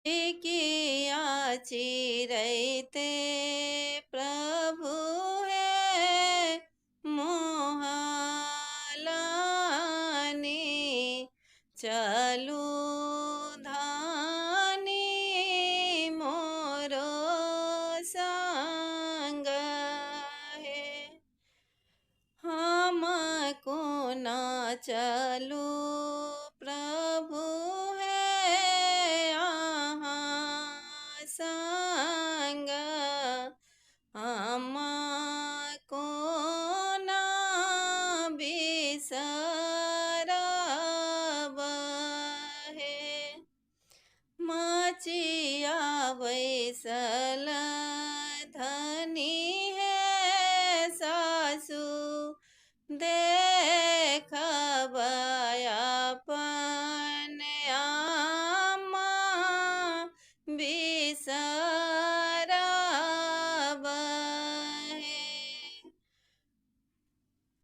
किया चिरैते प्रभु है मोहालानी चलू धानी मोरो संग है हमको ना चलू प्रभु है यहाँ संग हमको ना बिसरब है मचिया वैसल धनी है सासु देखब अपन आमा बिसरब